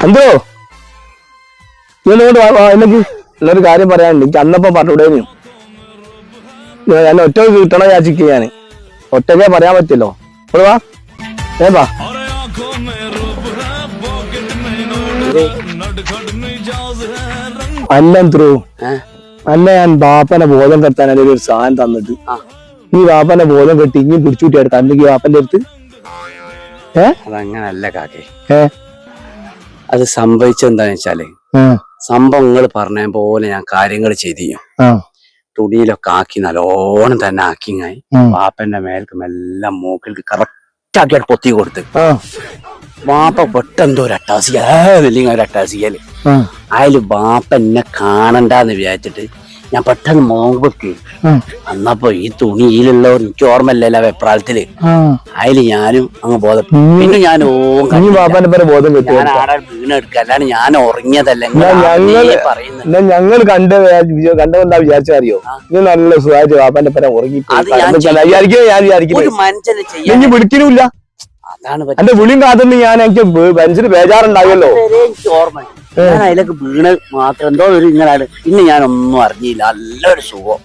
എന്തോ ഇങ്ങോട്ട് എനിക്ക് ഉള്ളൊരു കാര്യം പറയാനുണ്ട്. എനിക്ക് അന്നപ്പം പറഞ്ഞൂടേനു. ഞാൻ ഒറ്റ കിട്ടണ യാചിക്കുക. ഞാൻ ഒറ്റക്കേ പറയാൻ പറ്റില്ലോ. ഇവിടെ വാ ഏപ്പാ അല്ലെന്തോ അല്ല, ഞാൻ ബാപ്പനെ ബോധം കെട്ടാൻ ഒരു സാധനം തന്നിട്ട് ഈ ബാപ്പന്റെ ബോധം കെട്ടി ഇനിയും പിടിച്ചുകൂട്ടിയെടുത്ത് അല്ലെങ്കിൽ ബാപ്പന്റെ അടുത്ത് അതങ്ങനല്ല കാക്കേ. അത് സംഭവിച്ചെന്താന്ന് വെച്ചാല് സംഭവങ്ങൾ പറഞ്ഞ പോലെ ഞാൻ കാര്യങ്ങൾ ചെയ്തു. തുണിയിലൊക്കെ ആക്കി നല്ലോണം തന്നെ ആക്കിങ്ങായി വാപ്പന്റെ മേൽക്ക് മെല്ലാം മൂക്കിൽക്ക് കറക്റ്റ് ആക്കിയാണ് പൊത്തി കൊടുത്ത് വാപ്പ പെട്ടെന്തോ ഒരു അട്ടാസിയല് അതില് വാപ്പ എന്നെ കാണണ്ടെന്ന് വിചാരിച്ചിട്ട് ഞാൻ പെട്ടെന്ന് മോങ്ക് അന്നപ്പോ ഈ തുണിയിലുള്ളവർ എനിക്ക് ഓർമ്മയില്ലല്ലോ വെപ്രാളത്തില് അതില് ഞാനും അങ്ങ് ബോധം. പിന്നെ ഞാൻ വീണെടുക്ക അല്ലാണ്ട് ഞാൻ ഉറങ്ങിയതല്ല. ഞങ്ങൾ കണ്ടെന്താ വിചാരിച്ചറിയോ? നല്ല സുഖമായിട്ട് വാപ്പന്റെ പരം ഉറങ്ങി ഒരു മനുഷ്യനെ ചെയ്യാൻ വിളിക്കണില്ല. എന്റെ വിളിയും കാത്തുനിന്ന് ഞാൻ എനിക്ക് മനുഷ്യന് ബേജാറുണ്ടാവുമല്ലോ. എനിക്ക് ഓർമ്മ ഞാൻ അതിലേക്ക് വീണ് മാത്രം എന്തോ ഒരു ഇങ്ങനാണ്. പിന്നെ ഞാനൊന്നും അറിഞ്ഞില്ല. നല്ലൊരു സുഖം.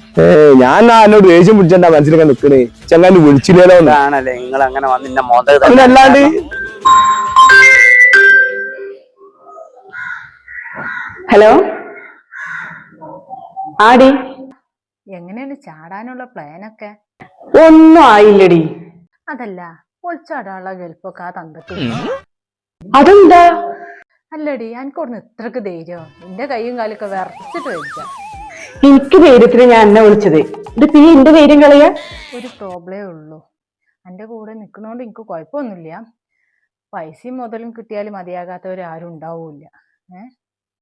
ഞാൻ എന്നോട് ദേഷ്യം പിടിച്ചെന്താ മനസ്സിലൊക്കെ നിക്കണേ. ചെങ്ങാൻ വിളിച്ചില്ലല്ലോ ആണല്ലേ നിങ്ങൾ അങ്ങനെ വന്നിന്റെ മൊതൽ അല്ലാണ്ട്. ഹലോ ആടി, എങ്ങനെയാണ് ചാടാനുള്ള പ്ലാനൊക്കെ? ഒന്നും ആയില്ലടി. അതല്ല, ഒളിച്ചാടാനുള്ള ഗൾഫൊക്കെ ആ തന്നിട്ട്. അതെന്താ? അല്ലടി, എനിക്കൊന്ന് ഇത്രക്ക് ധൈര്യം. എന്റെ കൈയും കാലൊക്കെ വിറച്ചിട്ട് വെച്ച. എനിക്ക് ധൈര്യത്തിന് ഞാൻ എന്നെ വിളിച്ചത്. ഇത് നീ എന്റെ ധൈര്യം കളയാ? ഒരു പ്രോബ്ലമേ ഉള്ളൂ. എന്റെ കൂടെ നിൽക്കുന്നോണ്ട് എനിക്ക് കുഴപ്പമൊന്നുമില്ല. പൈസയും മുതലും കിട്ടിയാലും മതിയാകാത്തവരാരും ഉണ്ടാവൂല.